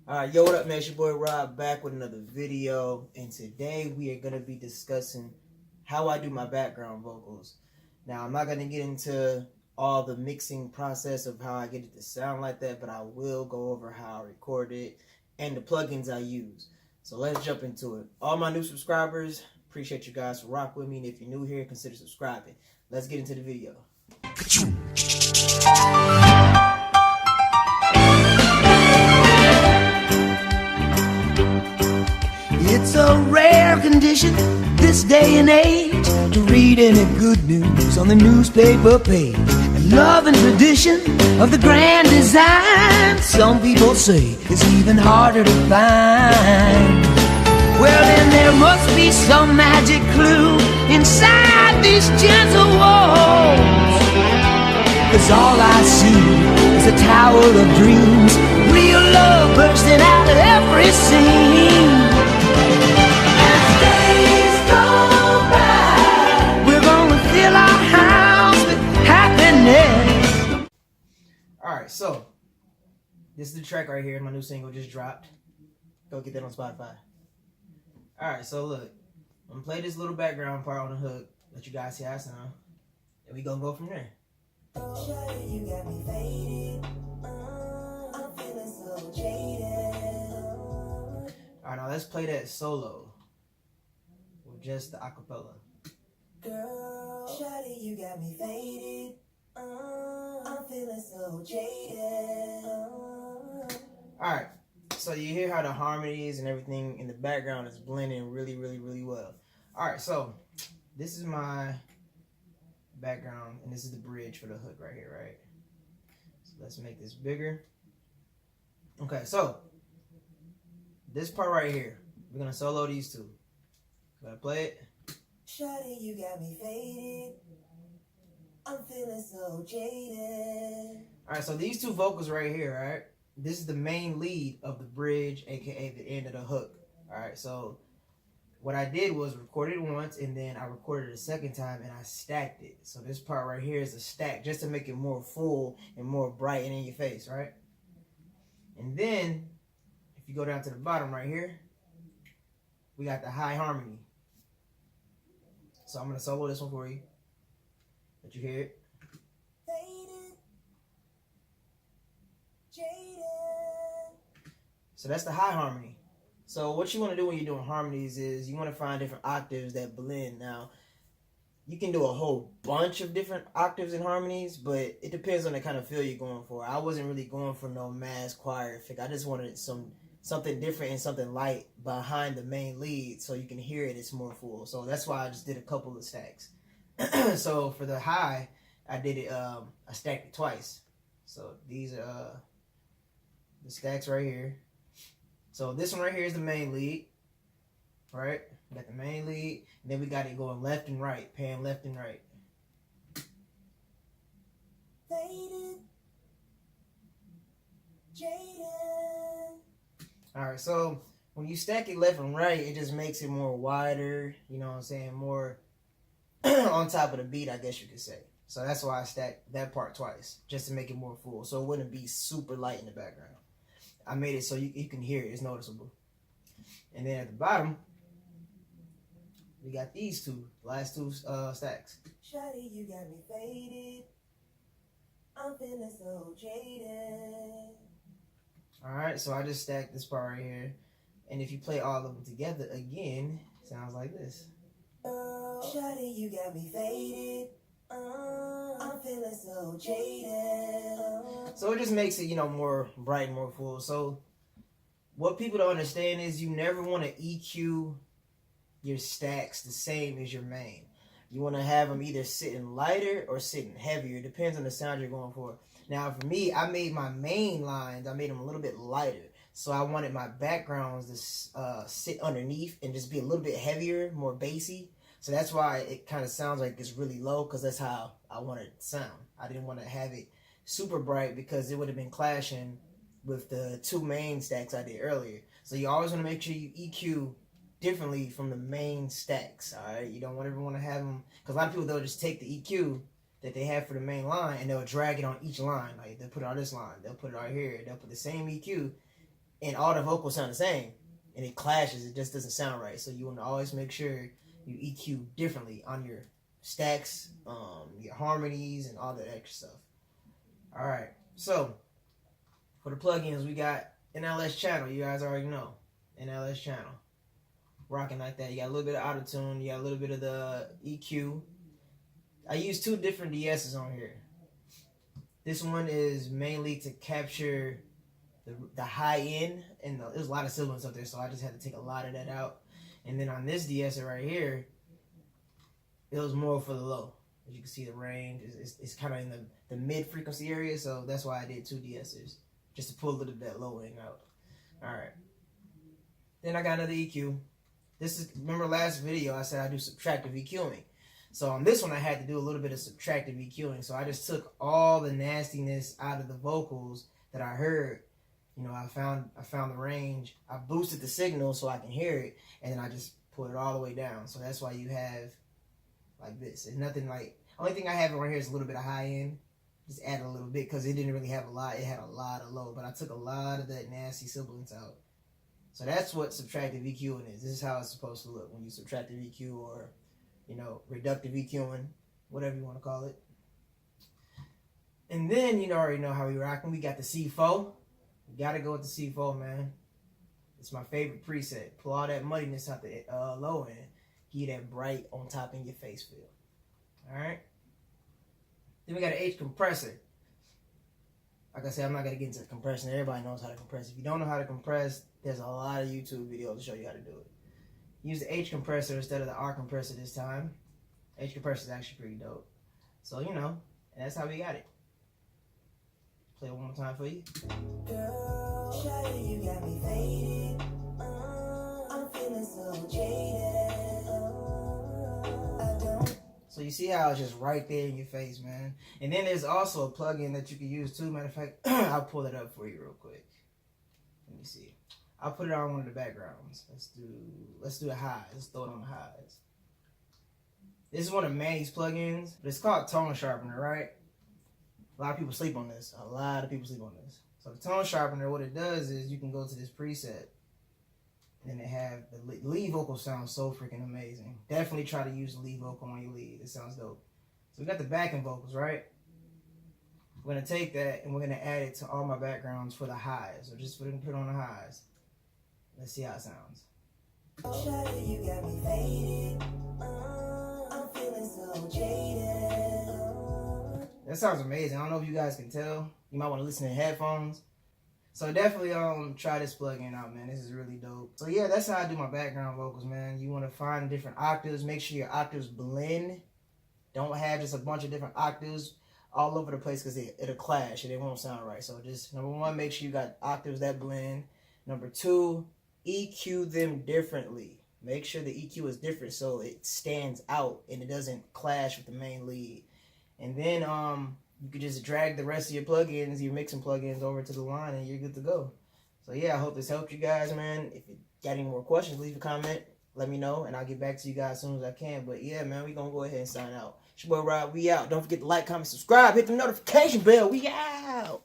Alright, yo, what up, man? It's your boy Rob back with another video, and today we are going to be discussing how I do my background vocals. Now, I'm not going to get into all the mixing process of how I get it to sound like that, but I will go over how I record it and the plugins I use. So let's jump into it. All my new subscribers, appreciate you guys for rock with me, and if you're new here, consider subscribing. Let's get into the video. It's a rare condition this day and age to read any good news on the newspaper page. And love and tradition of the grand design, some people say it's even harder to find. Well, then there must be some magic clue inside these gentle walls, 'cause all I see is a tower of dreams, real love bursting out of every scene. Alright, so this is the track right here. My new single just dropped. Go get that on Spotify. Alright, so look, I'm gonna play this little background part on the hook, let you guys see how I sound, and we gonna go from there. You got me faded. I'm feeling so jaded. Alright, now let's play that solo with just the acapella. Girl, shawty, you got me faded. I'm feeling so jaded. Alright, so you hear how the harmonies and everything in the background is blending really well. Alright, so this is my background, and this is the bridge for the hook right here, right? So let's make this bigger. Okay, so this part right here, we're gonna solo these two. Gotta play it. Shawty, you got me faded. I'm feeling so jaded. Alright, so these two vocals right here, right? This is the main lead of the bridge, aka the end of the hook. Alright, so what I did was record it once, and then I recorded it a second time, and I stacked it. So this part right here is a stack, just to make it more full and more bright and in your face, right? And then, if you go down to the bottom right here, we got the high harmony. So I'm going to solo this one for you. Let you hear it. Faded, jaded. So that's the high harmony. So what you want to do when you're doing harmonies is you want to find different octaves that blend. Now, you can do a whole bunch of different octaves and harmonies, but it depends on the kind of feel you're going for. I wasn't really going for no mass choir effect. I just wanted something different and something light behind the main lead so you can hear it, it's more full. So that's why I just did a couple of stacks. So for the high, I did it, I stacked it twice. So these are the stacks right here. So this one right here is the main lead, right? We got the main lead, and then we got it going left and right, pan left and right. Faded, jaded. Alright, so when you stack it left and right, it just makes it more wider, you know what I'm saying, more on top of the beat, I guess you could say. So that's why I stacked that part twice, just to make it more full, so it wouldn't be super light in the background. I made it so you can hear it, it's noticeable. And then at the bottom, we got these two, last two stacks. Shawty, you got me faded. I'm feeling so jaded. Alright, so I just stacked this part right here. And if you play all of them together again, it sounds like this. Shawty, you got me faded. I'm feeling so jaded. So it just makes it, you know, more bright and more full. So what people don't understand is you never want to EQ your stacks the same as your main. You want to have them either sitting lighter or sitting heavier. It depends on the sound you're going for. Now, for me, I made my main lines, I made them a little bit lighter. So I wanted my backgrounds to sit underneath and just be a little bit heavier, more bassy. So that's why it kind of sounds like it's really low, because that's how I wanted it to sound. I didn't want to have it super bright because it would have been clashing with the two main stacks I did earlier. So you always want to make sure you EQ differently from the main stacks, alright? You don't ever want to have them, because a lot of people, they'll just take the EQ that they have for the main line and they'll drag it on each line. Like, they'll put it on this line, they'll put it out here, they'll put the same EQ and all the vocals sound the same, and it clashes. It just doesn't sound right. So you want to always make sure you EQ differently on your stacks, your harmonies, and all that extra stuff. All right. So for the plugins, we got NLS channel. You guys already know NLS channel. Rocking like that. You got a little bit of auto tune. You got a little bit of the EQ. I use 2 different DSs on here. This one is mainly to capture the high end, and there's a lot of sibilants up there, so I just had to take a lot of that out. And then on this DS right here, it was more for the low. As you can see, the range is kind of in the mid frequency area, so that's why I did 2 DSs, just to pull a little bit of that low end out. All right. Then I got another EQ. This is, remember last video I said I do subtractive EQing. So on this one I had to do a little bit of subtractive EQing. So I just took all the nastiness out of the vocals that I heard. You know, I found the range. I boosted the signal so I can hear it, and then I just pulled it all the way down. So that's why you have like this. It's nothing like, only thing I have right here is a little bit of high end. Just add a little bit because it didn't really have a lot. It had a lot of low, but I took a lot of that nasty sibilance out. So that's what subtractive EQing is. This is how it's supposed to look when you subtractive EQ, or, you know, reductive EQing, whatever you want to call it. And then you already know how we rocking. We got the C4. You gotta go with the C4, man. It's my favorite preset. Pull all that muddiness out the low end. Give you that bright on top in your face feel. Alright? Then we got an H compressor. Like I said, I'm not gonna get into the compression. Everybody knows how to compress. If you don't know how to compress, there's a lot of YouTube videos to show you how to do it. Use the H compressor instead of the R compressor this time. H compressor is actually pretty dope. So, you know, and that's how we got it. Play it one more time for you. Girl, shawty, you got me faded. I'm feeling so jaded. I don't. So you see how it's just right there in your face, man. And then there's also a plugin that you can use too. Matter of fact, I'll pull it up for you real quick. Let me see. I'll put it on one of the backgrounds. Let's do a high. Let's throw it on the highs. This is one of Manny's plugins, but it's called Tone Sharpener, right? A lot of people sleep on this. A lot of people sleep on this. So the Tone Sharpener, what it does is you can go to this preset, and they have the lead vocal sounds so freaking amazing. Definitely try to use the lead vocal on your lead. It sounds dope. So we got the backing vocals, right? We're gonna take that and we're gonna add it to all my backgrounds for the highs, or just put it on the highs. Let's see how it sounds. Shawty, you got me faded. I'm feeling so jaded. That sounds amazing. I don't know if you guys can tell. You might want to listen in headphones. So definitely try this plugin out, man. This is really dope. So yeah, that's how I do my background vocals, man. You want to find different octaves. Make sure your octaves blend. Don't have just a bunch of different octaves all over the place, because it'll clash and it won't sound right. So just, number 1, make sure you got octaves that blend. Number 2, EQ them differently. Make sure the EQ is different so it stands out and it doesn't clash with the main lead. And then you could just drag the rest of your plugins, your mixing plugins, over to the line and you're good to go. So yeah, I hope this helped you guys, man. If you got any more questions, leave a comment. Let me know and I'll get back to you guys as soon as I can. But yeah, man, we're going to go ahead and sign out. It's your boy Rob. We out. Don't forget to like, comment, subscribe. Hit the notification bell. We out.